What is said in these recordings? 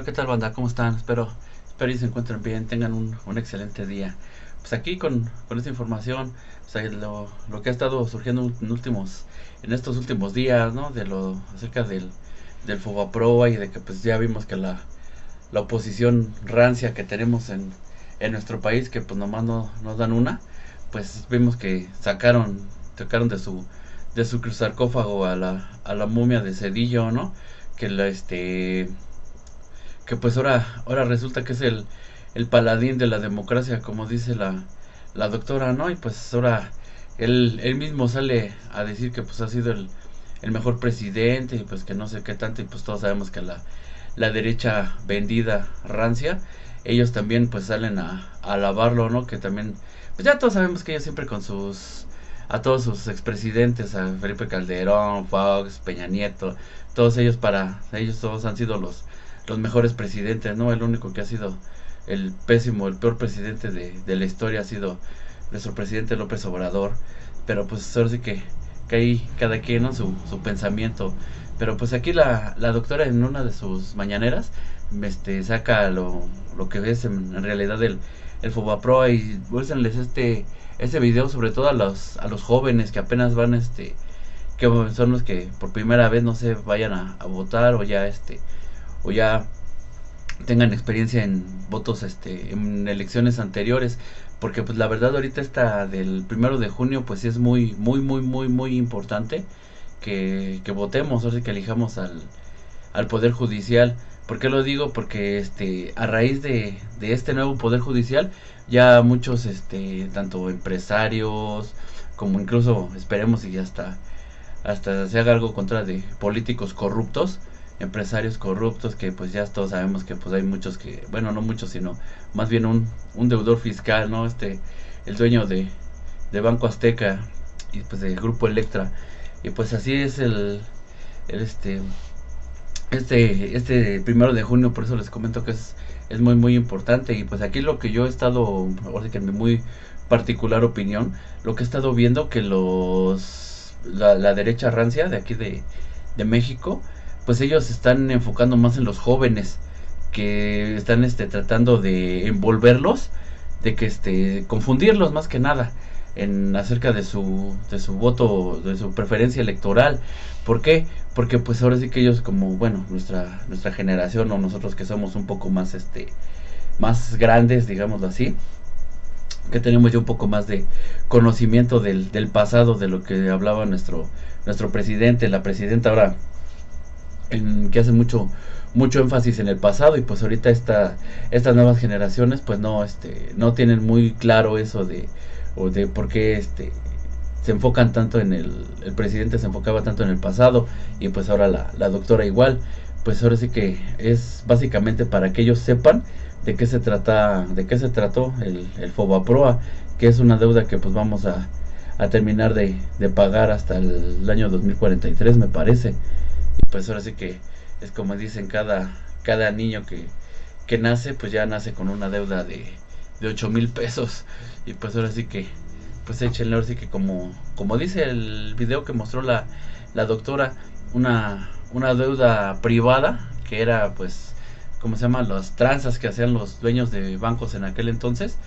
¿qué tal, banda? ¿Cómo están? Espero y se encuentren bien, tengan un excelente día. Pues aquí con esta información, o sea, lo que ha estado surgiendo en estos últimos días, ¿no? Acerca del Fobaproa y de que pues ya vimos que la oposición rancia que tenemos en nuestro país, que pues nomás no nos dan una, pues vimos que sacaron de su sarcófago a la momia de Cedillo, ¿no? Que que pues ahora resulta que es el paladín de la democracia, como dice la doctora, ¿no? Y pues ahora él mismo sale a decir que pues ha sido el mejor presidente y pues que no sé qué tanto, y pues todos sabemos que la derecha vendida, rancia, ellos también pues salen a alabarlo, ¿no? Que también, pues ya todos sabemos que ellos siempre a todos sus expresidentes, a Felipe Calderón, Fox, Peña Nieto, todos ellos todos han sido los mejores presidentes, ¿no? El único que ha sido el peor presidente de la historia ha sido nuestro presidente López Obrador. Pero pues ahora sí que hay cada quien, ¿no? Su pensamiento. Pero pues aquí la doctora en una de sus mañaneras saca lo que es en realidad el Fobaproa, y muéstranles este video, sobre todo a los jóvenes que apenas van, que son los que por primera vez, no sé, vayan a votar, o ya tengan experiencia en votos, en elecciones anteriores, porque pues la verdad ahorita esta del 1 de junio pues sí es muy muy muy muy muy importante que votemos, o sea, que elijamos al poder judicial. ¿Por qué lo digo? Porque a raíz de este nuevo poder judicial, ya muchos, tanto empresarios como incluso esperemos y hasta se haga algo contra de políticos corruptos, empresarios corruptos, que pues ya todos sabemos que pues hay muchos que, bueno, no muchos, sino más bien un deudor fiscal, ¿no? El dueño de Banco Azteca y pues de Grupo Electra. Y pues así es el este 1 de junio, por eso les comento que es muy muy importante. Y pues aquí lo que yo he estado, ahora sí que en mi muy particular opinión, lo que he estado viendo, que la derecha rancia de aquí de México, pues ellos se están enfocando más en los jóvenes, que están tratando de envolverlos, de que confundirlos más que nada en acerca de su voto, de su preferencia electoral. ¿Por qué? Porque pues ahora sí que ellos, como bueno, nuestra generación, o nosotros que somos un poco más grandes, digámoslo así, que tenemos ya un poco más de conocimiento del pasado, de lo que hablaba nuestro presidente, la presidenta ahora, que hace mucho énfasis en el pasado. Y pues ahorita estas nuevas generaciones pues no tienen muy claro eso de por qué se enfocan tanto el presidente se enfocaba tanto en el pasado, y pues ahora la doctora igual. Pues ahora sí que es básicamente para que ellos sepan de qué se trató el Fobaproa, que es una deuda que pues vamos a terminar de pagar hasta el año 2043, me parece. Y pues ahora sí que es como dicen, cada niño que nace, pues ya nace con una deuda de 8,000 pesos. Y pues ahora sí que, pues échenle, ahora sí que como dice el video que mostró la doctora, una deuda privada, que era pues, ¿cómo se llama? Las tranzas que hacían los dueños de bancos en aquel entonces.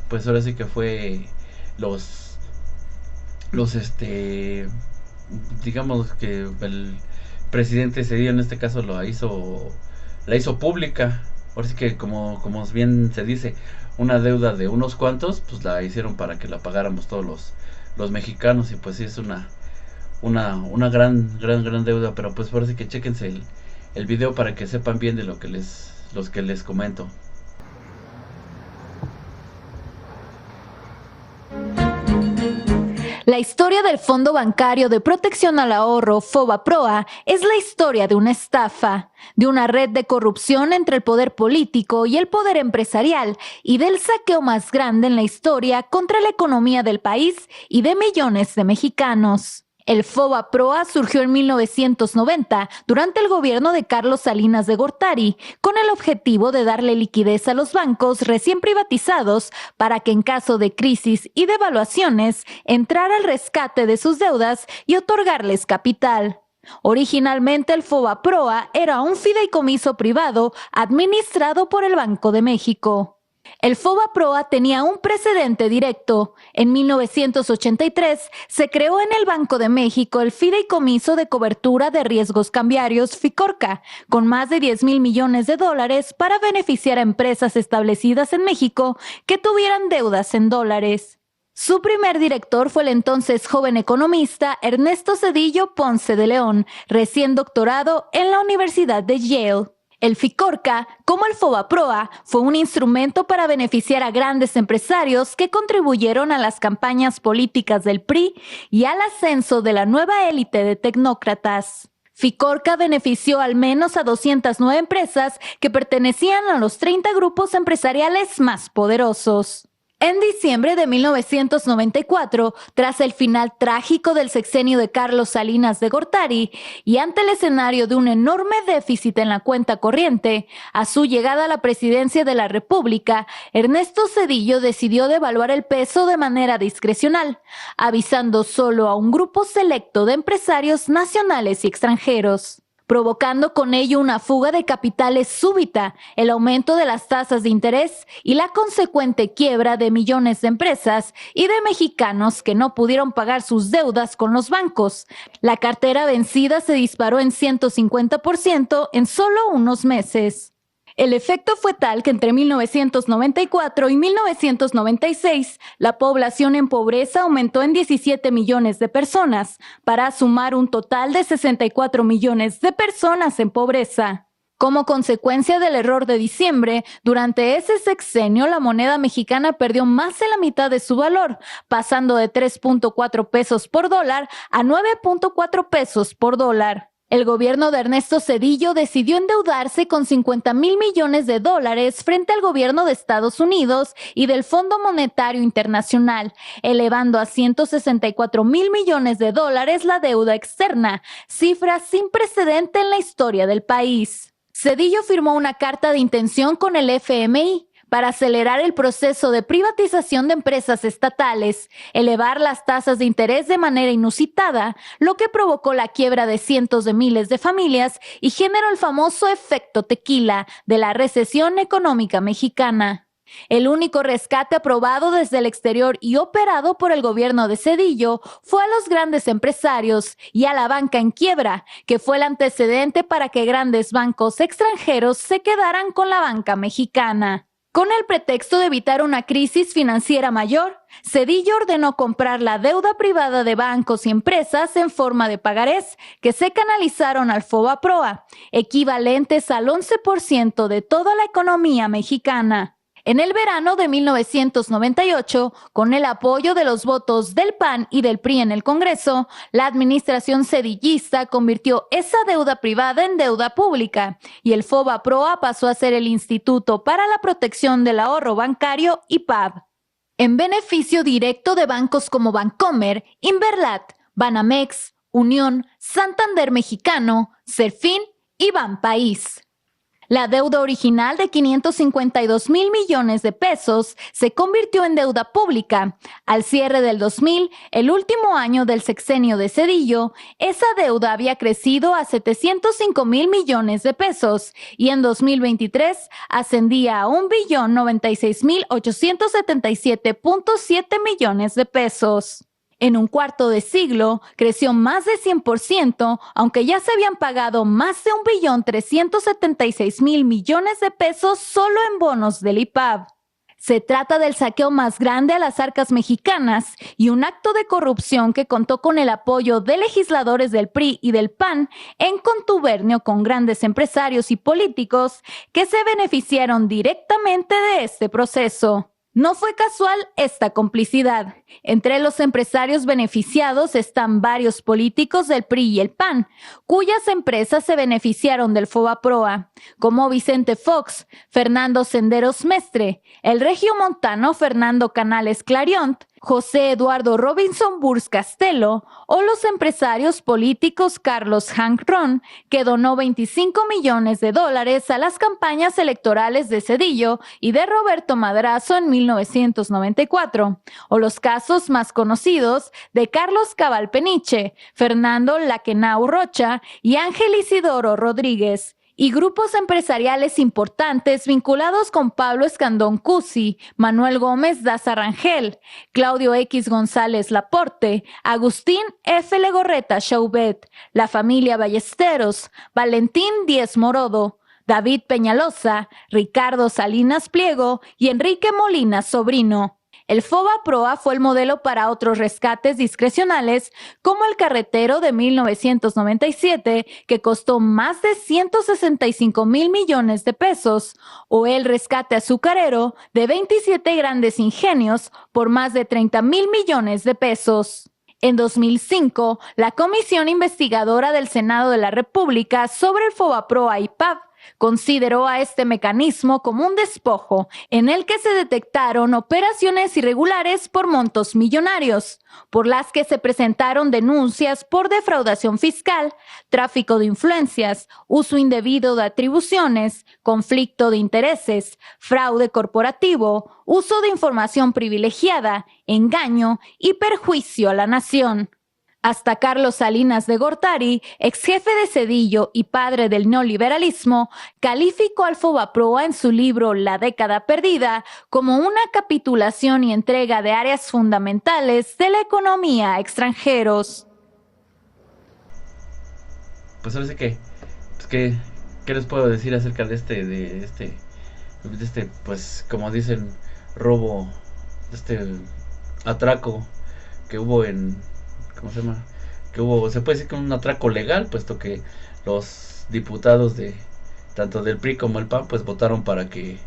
Pues ahora sí que fue los, los digamos que el presidente ese día en este caso la hizo pública. Ahora sí que como bien se dice, una deuda de unos cuantos, pues la hicieron para que la pagáramos todos los mexicanos. Y pues sí es una gran deuda. Pero pues ahora sí que chéquense el video para que sepan bien de los que les comento. La historia del Fondo Bancario de Protección al Ahorro, Fobaproa, es la historia de una estafa, de una red de corrupción entre el poder político y el poder empresarial, y del saqueo más grande en la historia contra la economía del país y de millones de mexicanos. El Fobaproa surgió en 1990 durante el gobierno de Carlos Salinas de Gortari, con el objetivo de darle liquidez a los bancos recién privatizados para que en caso de crisis y devaluaciones entrara al rescate de sus deudas y otorgarles capital. Originalmente el FOBAPROA era un fideicomiso privado administrado por el Banco de México. El FOBAPROA tenía un precedente directo. En 1983 se creó en el Banco de México el Fideicomiso de Cobertura de Riesgos Cambiarios FICORCA, con más de 10,000 millones de dólares para beneficiar a empresas establecidas en México que tuvieran deudas en dólares. Su primer director fue el entonces joven economista Ernesto Zedillo Ponce de León, recién doctorado en la Universidad de Yale. El FICORCA, como el FOBAPROA, fue un instrumento para beneficiar a grandes empresarios que contribuyeron a las campañas políticas del PRI y al ascenso de la nueva élite de tecnócratas. FICORCA benefició al menos a 209 empresas que pertenecían a los 30 grupos empresariales más poderosos. En diciembre de 1994, tras el final trágico del sexenio de Carlos Salinas de Gortari y ante el escenario de un enorme déficit en la cuenta corriente, a su llegada a la presidencia de la República, Ernesto Zedillo decidió devaluar el peso de manera discrecional, avisando solo a un grupo selecto de empresarios nacionales y extranjeros, provocando con ello una fuga de capitales súbita, el aumento de las tasas de interés y la consecuente quiebra de millones de empresas y de mexicanos que no pudieron pagar sus deudas con los bancos. La cartera vencida se disparó en 150% en solo unos meses. El efecto fue tal que entre 1994 y 1996, la población en pobreza aumentó en 17 millones de personas, para sumar un total de 64 millones de personas en pobreza. Como consecuencia del error de diciembre, durante ese sexenio la moneda mexicana perdió más de la mitad de su valor, pasando de 3.4 pesos por dólar a 9.4 pesos por dólar. El gobierno de Ernesto Zedillo decidió endeudarse con 50,000 millones de dólares frente al gobierno de Estados Unidos y del Fondo Monetario Internacional, elevando a 164,000 millones de dólares la deuda externa, cifra sin precedente en la historia del país. Zedillo firmó una carta de intención con el FMI para acelerar el proceso de privatización de empresas estatales, elevar las tasas de interés de manera inusitada, lo que provocó la quiebra de cientos de miles de familias y generó el famoso efecto tequila de la recesión económica mexicana. El único rescate aprobado desde el exterior y operado por el gobierno de Zedillo fue a los grandes empresarios y a la banca en quiebra, que fue el antecedente para que grandes bancos extranjeros se quedaran con la banca mexicana. Con el pretexto de evitar una crisis financiera mayor, Zedillo ordenó comprar la deuda privada de bancos y empresas en forma de pagarés que se canalizaron al FOBAPROA, equivalentes al 11% de toda la economía mexicana. En el verano de 1998, con el apoyo de los votos del PAN y del PRI en el Congreso, la administración zedillista convirtió esa deuda privada en deuda pública y el FOBAPROA pasó a ser el Instituto para la Protección del Ahorro Bancario, IPAB, en beneficio directo de bancos como Bancomer, Inverlat, Banamex, Unión, Santander Mexicano, Serfín y Banpaís. La deuda original de 552,000 millones de pesos se convirtió en deuda pública. Al cierre del 2000, el último año del sexenio de Zedillo, esa deuda había crecido a 705,000 millones de pesos y en 2023 ascendía a 1,096,877,7 millones de pesos. En un cuarto de siglo, creció más de 100%, aunque ya se habían pagado más de 1,376,000 millones de pesos solo en bonos del IPAB. Se trata del saqueo más grande a las arcas mexicanas y un acto de corrupción que contó con el apoyo de legisladores del PRI y del PAN en contubernio con grandes empresarios y políticos que se beneficiaron directamente de este proceso. No fue casual esta complicidad. Entre los empresarios beneficiados están varios políticos del PRI y el PAN, cuyas empresas se beneficiaron del FOBAPROA, como Vicente Fox, Fernando Senderos Mestre, el regiomontano Fernando Canales Clariont, José Eduardo Robinson Burs Castelo, o los empresarios políticos Carlos Hank Ron, que donó $25 millones a las campañas electorales de Zedillo y de Roberto Madrazo en 1994, o los casos más conocidos de Carlos Cabal Peniche, Fernando Laquenau Rocha y Ángel Isidoro Rodríguez, y grupos empresariales importantes vinculados con Pablo Escandón Cusi, Manuel Gómez Daza Rangel, Claudio X González Laporte, Agustín F. Legorreta Chaubet, la familia Ballesteros, Valentín Díez Morodo, David Peñalosa, Ricardo Salinas Pliego y Enrique Molina Sobrino. El FOBAPROA fue el modelo para otros rescates discrecionales, como el carretero de 1997, que costó más de 165,000 millones de pesos, o el rescate azucarero de 27 grandes ingenios por más de 30,000 millones de pesos. En 2005, la Comisión Investigadora del Senado de la República sobre el FOBAPROA y PAV consideró a este mecanismo como un despojo en el que se detectaron operaciones irregulares por montos millonarios, por las que se presentaron denuncias por defraudación fiscal, tráfico de influencias, uso indebido de atribuciones, conflicto de intereses, fraude corporativo, uso de información privilegiada, engaño y perjuicio a la nación. Hasta Carlos Salinas de Gortari, ex jefe de Zedillo y padre del neoliberalismo, calificó al FOBAPROA en su libro La década perdida como una capitulación y entrega de áreas fundamentales de la economía a extranjeros. Pues ahora sí que, pues ¿qué les puedo decir acerca de este, pues como dicen, robo, atraco que hubo ¿cómo se llama? Se puede decir que un atraco legal, puesto que los diputados tanto del PRI como el PAN, pues votaron para que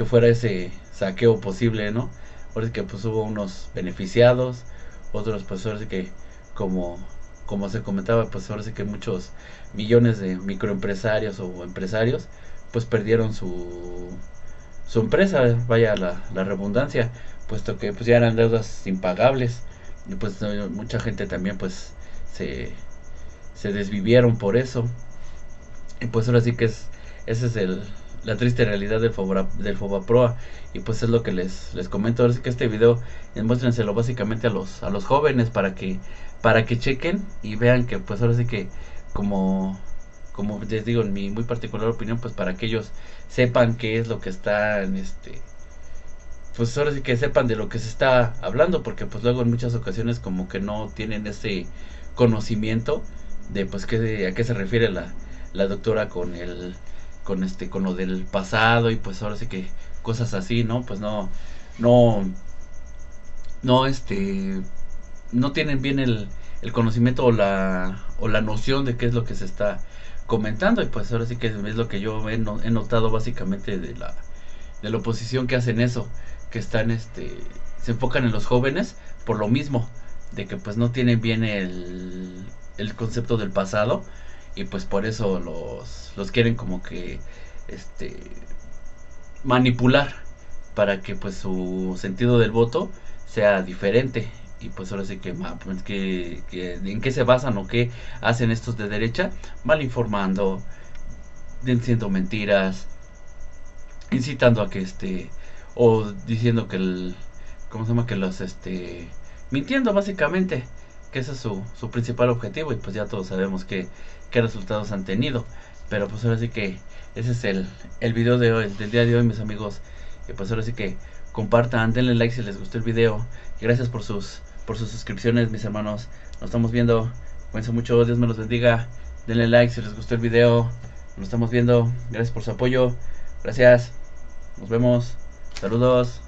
fuera ese saqueo posible, ¿no? Ahora sí que pues hubo unos beneficiados, otros pues ahora sí que como se comentaba, pues ahora sí que muchos millones de microempresarios o empresarios pues perdieron su empresa, vaya la redundancia, puesto que pues ya eran deudas impagables. Y pues mucha gente también pues se desvivieron por eso. Y pues ahora sí que esa es la triste realidad del FOBAPROA. Y pues es lo que les comento. Ahora sí que este video muéstrenselo básicamente a los jóvenes para que chequen y vean que pues ahora sí que como les digo en mi muy particular opinión, pues para que ellos sepan qué es lo que está pues ahora sí que sepan de lo que se está hablando, porque pues luego en muchas ocasiones como que no tienen ese conocimiento de pues a qué se refiere la doctora con lo del pasado, y pues ahora sí que cosas así, ¿no? Pues no tienen bien el conocimiento o la noción de qué es lo que se está comentando. Y pues ahora sí que es lo que yo he notado básicamente de la oposición, que hacen eso, que están se enfocan en los jóvenes por lo mismo, de que pues no tienen bien el concepto del pasado, y pues por eso los quieren como que manipular para que pues su sentido del voto sea diferente. Y pues ahora sí que en qué se basan o qué hacen estos de derecha, mal informando, diciendo mentiras, incitando a que o diciendo que ¿cómo se llama? Que los mintiendo básicamente, que ese es su principal objetivo. Y pues ya todos sabemos qué resultados han tenido. Pero pues ahora sí que ese es el video del día de hoy, mis amigos. Y pues ahora sí que compartan, denle like si les gustó el video. Y gracias por sus suscripciones, mis hermanos. Nos estamos viendo. Cuídense mucho, Dios me los bendiga. Denle like si les gustó el video. Nos estamos viendo. Gracias por su apoyo. Gracias. Nos vemos. Saludos.